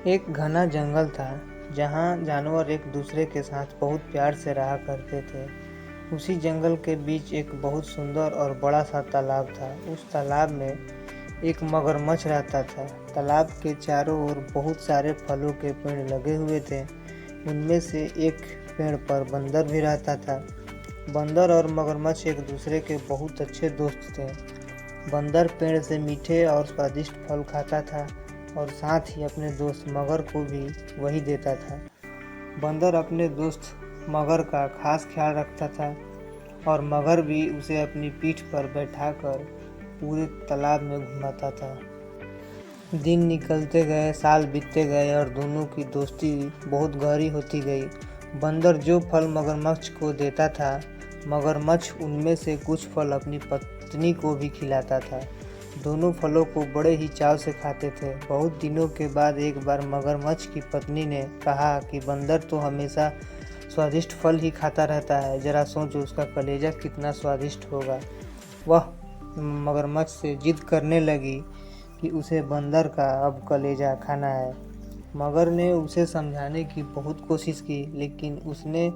एक घना जंगल था जहाँ जानवर एक दूसरे के साथ बहुत प्यार से रहा करते थे। उसी जंगल के बीच एक बहुत सुंदर और बड़ा सा तालाब था। उस तालाब में एक मगरमच्छ रहता था। तालाब के चारों ओर बहुत सारे फलों के पेड़ लगे हुए थे। उनमें से एक पेड़ पर बंदर भी रहता था। बंदर और मगरमच्छ एक दूसरे के बहुत अच्छे दोस्त थे। बंदर पेड़ से मीठे और स्वादिष्ट फल खाता था और साथ ही अपने दोस्त मगर को भी वही देता था। बंदर अपने दोस्त मगर का खास ख्याल रखता था और मगर भी उसे अपनी पीठ पर बैठाकर पूरे तालाब में घुमाता था। दिन निकलते गए, साल बीतते गए और दोनों की दोस्ती बहुत गहरी होती गई। बंदर जो फल मगरमच्छ को देता था, मगरमच्छ उनमें से कुछ फल अपनी पत्नी को भी खिलाता था। दोनों फलों को बड़े ही चाव से खाते थे। बहुत दिनों के बाद एक बार मगरमच्छ की पत्नी ने कहा कि बंदर तो हमेशा स्वादिष्ट फल ही खाता रहता है, जरा सोचो उसका कलेजा कितना स्वादिष्ट होगा। वह मगरमच्छ से जिद करने लगी कि उसे बंदर का अब कलेजा खाना है। मगर ने उसे समझाने की बहुत कोशिश की, लेकिन उसने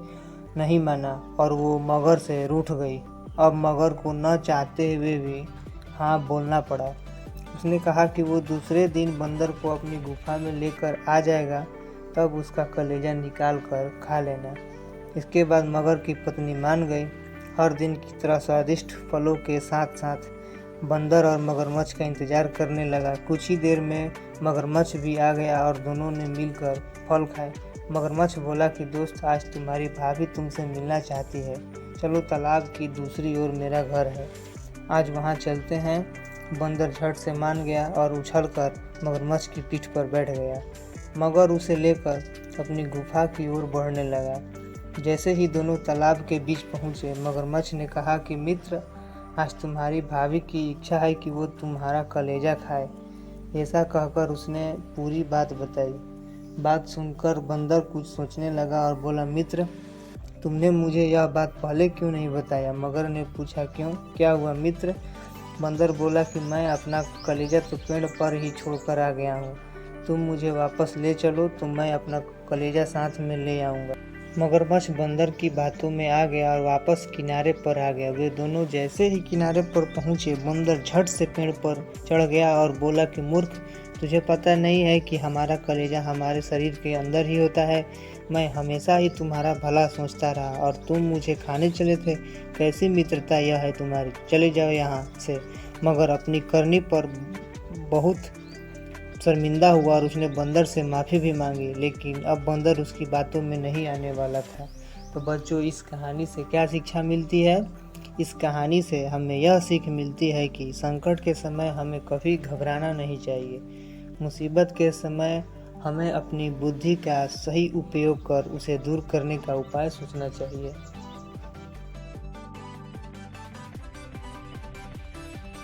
नहीं माना और वो मगर से रूठ गई। अब मगर को न चाहते हुए भी हाँ बोलना पड़ा। उसने कहा कि वो दूसरे दिन बंदर को अपनी गुफा में लेकर आ जाएगा, तब उसका कलेजा निकाल कर खा लेना। इसके बाद मगर की पत्नी मान गई। हर दिन की तरह स्वादिष्ट फलों के साथ साथ बंदर और मगरमच्छ का इंतजार करने लगा। कुछ ही देर में मगरमच्छ भी आ गया और दोनों ने मिलकर फल खाए। मगरमच्छ बोला कि दोस्त, आज तुम्हारी भाभी तुमसे मिलना चाहती है। चलो, तालाब की दूसरी ओर मेरा घर है, आज वहाँ चलते हैं। बंदर झट से मान गया और उछलकर मगरमच्छ की पीठ पर बैठ गया। मगर उसे लेकर अपनी गुफा की ओर बढ़ने लगा। जैसे ही दोनों तालाब के बीच पहुँचे, मगरमच्छ ने कहा कि मित्र, आज तुम्हारी भाभी की इच्छा है कि वो तुम्हारा कलेजा खाए। ऐसा कहकर उसने पूरी बात बताई। बात सुनकर बंदर कुछ सोचने लगा और बोला, मित्र, तुमने मुझे यह बात पहले क्यों नहीं बताया? मगर ने पूछा, क्यों, क्या हुआ मित्र? बंदर बोला कि मैं अपना कलेजा तो पेड़ पर ही छोड़कर आ गया हूँ। तुम मुझे वापस ले चलो तो मैं अपना कलेजा साथ में ले आऊँगा। मगरमच्छ बंदर की बातों में आ गया और वापस किनारे पर आ गया। वे दोनों जैसे ही किनारे पर पहुँचे, बंदर झट से पेड़ पर चढ़ गया और बोला कि मूर्ख, तुझे पता नहीं है कि हमारा कलेजा हमारे शरीर के अंदर ही होता है। मैं हमेशा ही तुम्हारा भला सोचता रहा और तुम मुझे खाने चले थे। कैसी मित्रता यह है तुम्हारी, चले जाओ यहाँ से। मगर अपनी करनी पर बहुत शर्मिंदा हुआ और उसने बंदर से माफ़ी भी मांगी, लेकिन अब बंदर उसकी बातों में नहीं आने वाला था। तो बच्चों, इस कहानी से क्या शिक्षा मिलती है? इस कहानी से हमें यह सीख मिलती है कि संकट के समय हमें कभी घबराना नहीं चाहिए। मुसीबत के समय हमें अपनी बुद्धि का सही उपयोग कर उसे दूर करने का उपाय सोचना चाहिए।